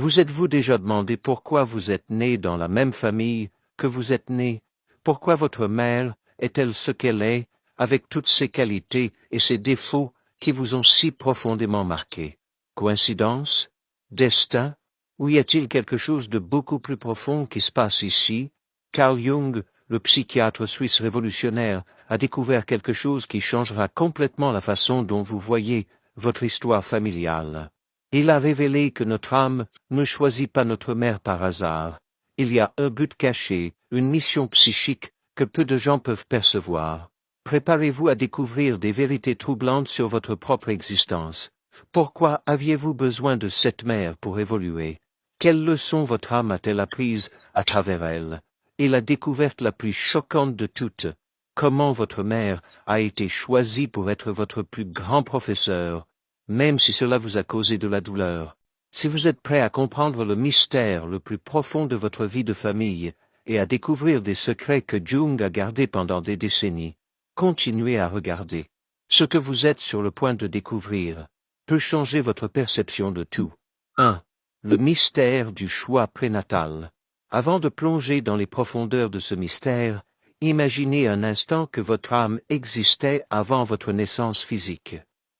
Vous êtes-vous déjà demandé pourquoi vous êtes né dans la même famille que vous êtes né? Pourquoi votre mère est-elle ce qu'elle est, avec toutes ses qualités et ses défauts qui vous ont si profondément marqué? Coïncidence? Destin? Ou y a-t-il quelque chose de beaucoup plus profond qui se passe ici? Carl Jung, le psychiatre suisse révolutionnaire, a découvert quelque chose qui changera complètement la façon dont vous voyez votre histoire familiale. Il a révélé que notre âme ne choisit pas notre mère par hasard. Il y a un but caché, une mission psychique que peu de gens peuvent percevoir. Préparez-vous à découvrir des vérités troublantes sur votre propre existence. Pourquoi aviez-vous besoin de cette mère pour évoluer? Quelles leçons votre âme a-t-elle apprises à travers elle? Et la découverte la plus choquante de toutes, comment votre mère a été choisie pour être votre plus grand professeur, même si cela vous a causé de la douleur. Si vous êtes prêt à comprendre le mystère le plus profond de votre vie de famille, et à découvrir des secrets que Jung a gardés pendant des décennies, continuez à regarder. Ce que vous êtes sur le point de découvrir peut changer votre perception de tout. 1. Le mystère du choix prénatal. Avant de plonger dans les profondeurs de ce mystère, imaginez un instant que votre âme existait avant votre naissance physique.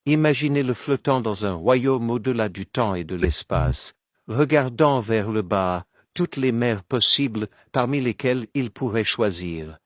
Imaginez-le flottant dans un royaume au-delà du temps et de l'espace, regardant vers le bas toutes les mers possibles parmi lesquelles il pourrait choisir.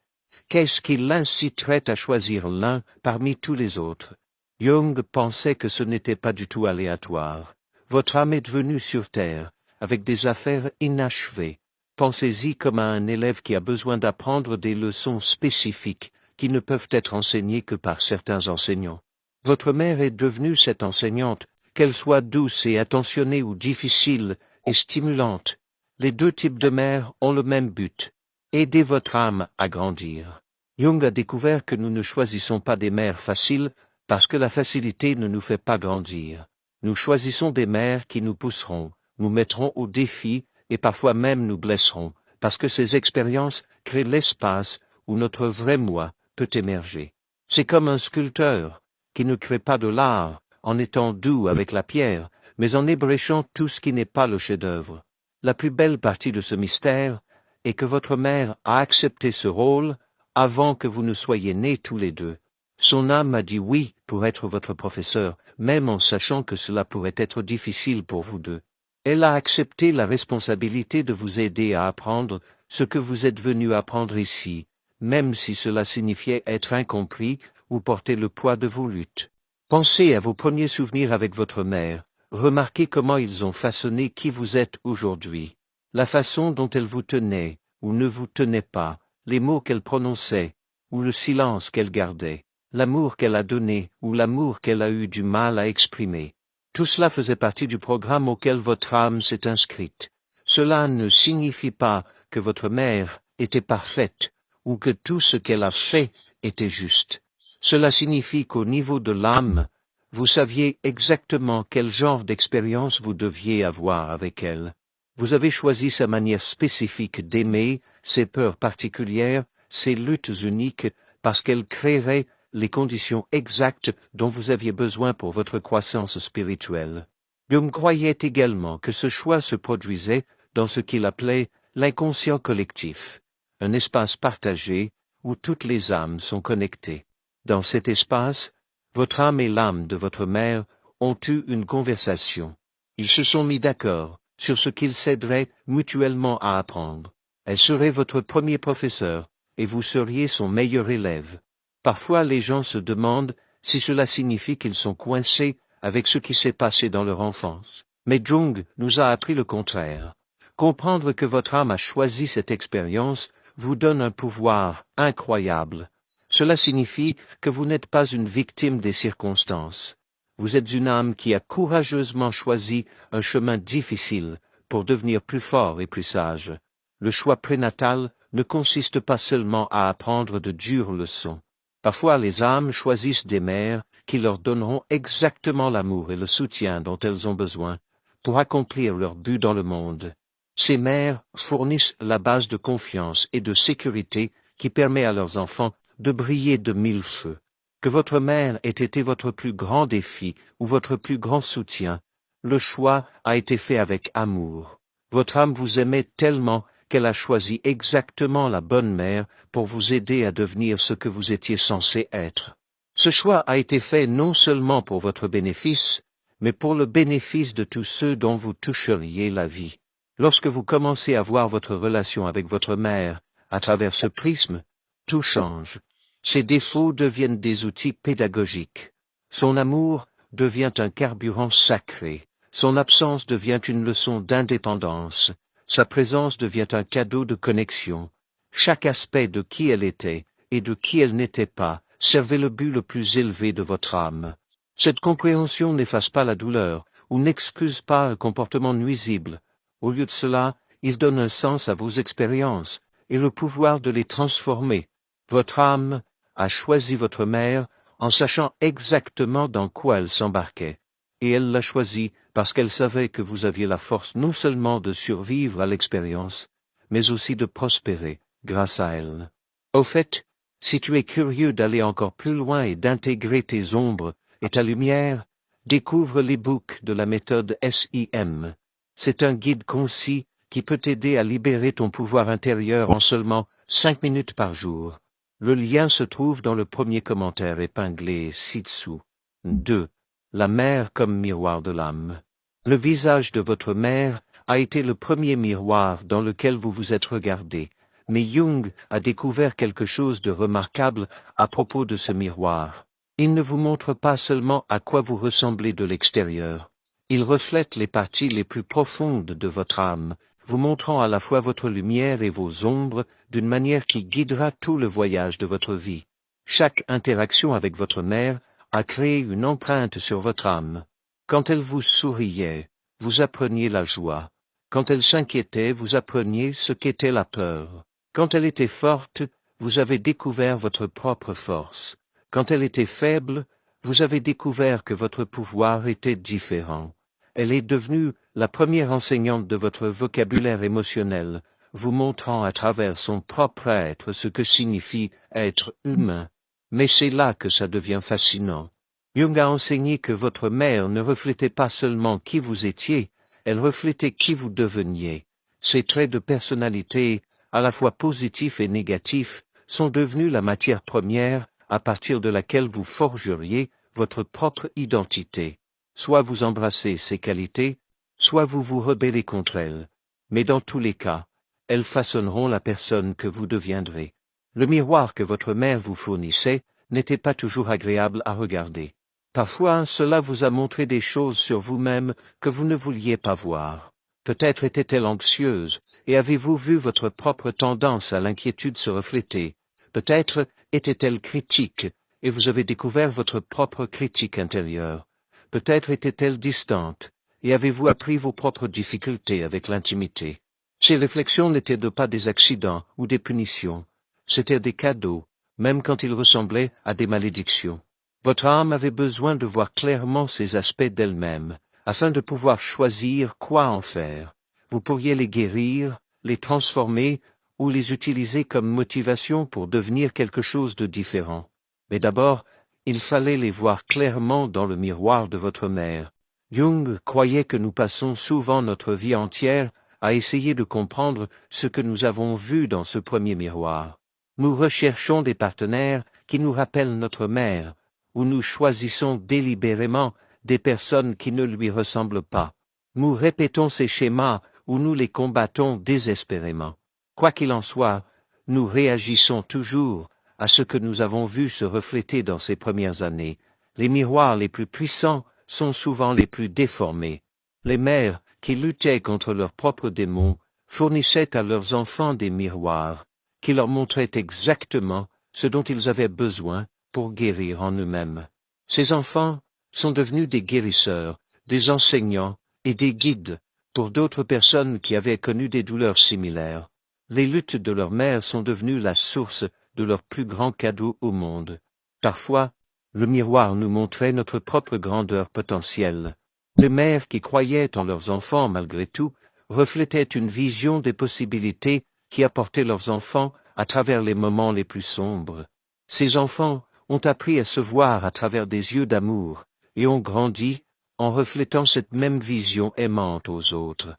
Qu'est-ce qui l'inciterait à choisir l'un parmi tous les autres? Jung pensait que ce n'était pas du tout aléatoire. Votre âme est venue sur Terre, avec des affaires inachevées. Pensez-y comme à un élève qui a besoin d'apprendre des leçons spécifiques qui ne peuvent être enseignées que par certains enseignants. Votre mère est devenue cette enseignante, qu'elle soit douce et attentionnée ou difficile et stimulante. Les deux types de mères ont le même but. Aider votre âme à grandir. Jung a découvert que nous ne choisissons pas des mères faciles parce que la facilité ne nous fait pas grandir. Nous choisissons des mères qui nous pousseront, nous mettront au défi et parfois même nous blesseront, parce que ces expériences créent l'espace où notre vrai moi peut émerger. C'est comme un sculpteur qui ne crée pas de l'art en étant doux avec la pierre, mais en ébréchant tout ce qui n'est pas le chef-d'œuvre. La plus belle partie de ce mystère est que votre mère a accepté ce rôle avant que vous ne soyez nés tous les deux. Son âme a dit oui pour être votre professeur, même en sachant que cela pourrait être difficile pour vous deux. Elle a accepté la responsabilité de vous aider à apprendre ce que vous êtes venu apprendre ici, même si cela signifiait être incompris ou porter le poids de vos luttes. Pensez à vos premiers souvenirs avec votre mère, remarquez comment ils ont façonné qui vous êtes aujourd'hui, la façon dont elle vous tenait ou ne vous tenait pas, les mots qu'elle prononçait ou le silence qu'elle gardait, l'amour qu'elle a donné ou l'amour qu'elle a eu du mal à exprimer. Tout cela faisait partie du programme auquel votre âme s'est inscrite. Cela ne signifie pas que votre mère était parfaite ou que tout ce qu'elle a fait était juste. Cela signifie qu'au niveau de l'âme, vous saviez exactement quel genre d'expérience vous deviez avoir avec elle. Vous avez choisi sa manière spécifique d'aimer, ses peurs particulières, ses luttes uniques, parce qu'elles créeraient les conditions exactes dont vous aviez besoin pour votre croissance spirituelle. Jung croyait également que ce choix se produisait dans ce qu'il appelait l'inconscient collectif, un espace partagé où toutes les âmes sont connectées. Dans cet espace, votre âme et l'âme de votre mère ont eu une conversation. Ils se sont mis d'accord sur ce qu'ils s'aideraient mutuellement à apprendre. Elle serait votre premier professeur, et vous seriez son meilleur élève. Parfois les gens se demandent si cela signifie qu'ils sont coincés avec ce qui s'est passé dans leur enfance. Mais Jung nous a appris le contraire. Comprendre que votre âme a choisi cette expérience vous donne un pouvoir incroyable. Cela signifie que vous n'êtes pas une victime des circonstances. Vous êtes une âme qui a courageusement choisi un chemin difficile pour devenir plus fort et plus sage. Le choix prénatal ne consiste pas seulement à apprendre de dures leçons. Parfois les âmes choisissent des mères qui leur donneront exactement l'amour et le soutien dont elles ont besoin pour accomplir leur but dans le monde. Ces mères fournissent la base de confiance et de sécurité qui permet à leurs enfants de briller de mille feux. Que votre mère ait été votre plus grand défi ou votre plus grand soutien, Le choix a été fait avec amour. Votre âme vous aimait tellement qu'elle a choisi exactement la bonne mère pour vous aider à devenir ce que vous étiez censé être. Ce choix a été fait non seulement pour votre bénéfice, mais pour le bénéfice de tous ceux dont vous toucheriez la vie. Lorsque vous commencez à voir votre relation avec votre mère à travers ce prisme, tout change. Ses défauts deviennent des outils pédagogiques. Son amour devient un carburant sacré. Son absence devient une leçon d'indépendance. Sa présence devient un cadeau de connexion. Chaque aspect de qui elle était et de qui elle n'était pas servait le but le plus élevé de votre âme. Cette compréhension n'efface pas la douleur ou n'excuse pas un comportement nuisible. Au lieu de cela, il donne un sens à vos expériences et le pouvoir de les transformer. Votre âme a choisi votre mère en sachant exactement dans quoi elle s'embarquait. Et elle l'a choisi parce qu'elle savait que vous aviez la force non seulement de survivre à l'expérience, mais aussi de prospérer grâce à elle. Au fait, si tu es curieux d'aller encore plus loin et d'intégrer tes ombres et ta lumière, découvre l'e-book de la méthode SIM. C'est un guide concis qui peut t'aider à libérer ton pouvoir intérieur en seulement 5 minutes par jour. Le lien se trouve dans le premier commentaire épinglé ci-dessous. 2. La mère comme miroir de l'âme. Le visage de votre mère a été le premier miroir dans lequel vous vous êtes regardé, mais Jung a découvert quelque chose de remarquable à propos de ce miroir. Il ne vous montre pas seulement à quoi vous ressemblez de l'extérieur. Il reflète les parties les plus profondes de votre âme, vous montrant à la fois votre lumière et vos ombres d'une manière qui guidera tout le voyage de votre vie. Chaque interaction avec votre mère a créé une empreinte sur votre âme. Quand elle vous souriait, vous appreniez la joie. Quand elle s'inquiétait, vous appreniez ce qu'était la peur. Quand elle était forte, vous avez découvert votre propre force. Quand elle était faible, vous avez découvert que votre pouvoir était différent. Elle est devenue la première enseignante de votre vocabulaire émotionnel, vous montrant à travers son propre être ce que signifie être humain. Mais c'est là que ça devient fascinant. Jung a enseigné que votre mère ne reflétait pas seulement qui vous étiez, elle reflétait qui vous deveniez. Ces traits de personnalité, à la fois positifs et négatifs, sont devenus la matière première à partir de laquelle vous forgeriez votre propre identité. Soit vous embrassez ces qualités, soit vous vous rebellez contre elles. Mais dans tous les cas, elles façonneront la personne que vous deviendrez. Le miroir que votre mère vous fournissait n'était pas toujours agréable à regarder. Parfois, cela vous a montré des choses sur vous-même que vous ne vouliez pas voir. Peut-être était-elle anxieuse, et avez-vous vu votre propre tendance à l'inquiétude se refléter. Peut-être était-elle critique, et vous avez découvert votre propre critique intérieure. Peut-être était-elle distante, et avez-vous appris vos propres difficultés avec l'intimité. Ces réflexions n'étaient pas des accidents ou des punitions, c'étaient des cadeaux, même quand ils ressemblaient à des malédictions. Votre âme avait besoin de voir clairement ces aspects d'elle-même, afin de pouvoir choisir quoi en faire. Vous pourriez les guérir, les transformer, ou les utiliser comme motivation pour devenir quelque chose de différent. Mais d'abord, il fallait les voir clairement dans le miroir de votre mère. Jung croyait que nous passons souvent notre vie entière à essayer de comprendre ce que nous avons vu dans ce premier miroir. Nous recherchons des partenaires qui nous rappellent notre mère, ou nous choisissons délibérément des personnes qui ne lui ressemblent pas. Nous répétons ces schémas ou nous les combattons désespérément. Quoi qu'il en soit, nous réagissons toujours à ce que nous avons vu se refléter dans ces premières années. Les miroirs les plus puissants sont souvent les plus déformés. Les mères qui luttaient contre leurs propres démons fournissaient à leurs enfants des miroirs qui leur montraient exactement ce dont ils avaient besoin pour guérir en eux-mêmes. Ces enfants sont devenus des guérisseurs, des enseignants et des guides pour d'autres personnes qui avaient connu des douleurs similaires. Les luttes de leur mère sont devenues la source de leur plus grand cadeau au monde. Parfois, le miroir nous montrait notre propre grandeur potentielle. Les mères qui croyaient en leurs enfants malgré tout reflétaient une vision des possibilités qui apportaient leurs enfants à travers les moments les plus sombres. Ces enfants ont appris à se voir à travers des yeux d'amour et ont grandi en reflétant cette même vision aimante aux autres.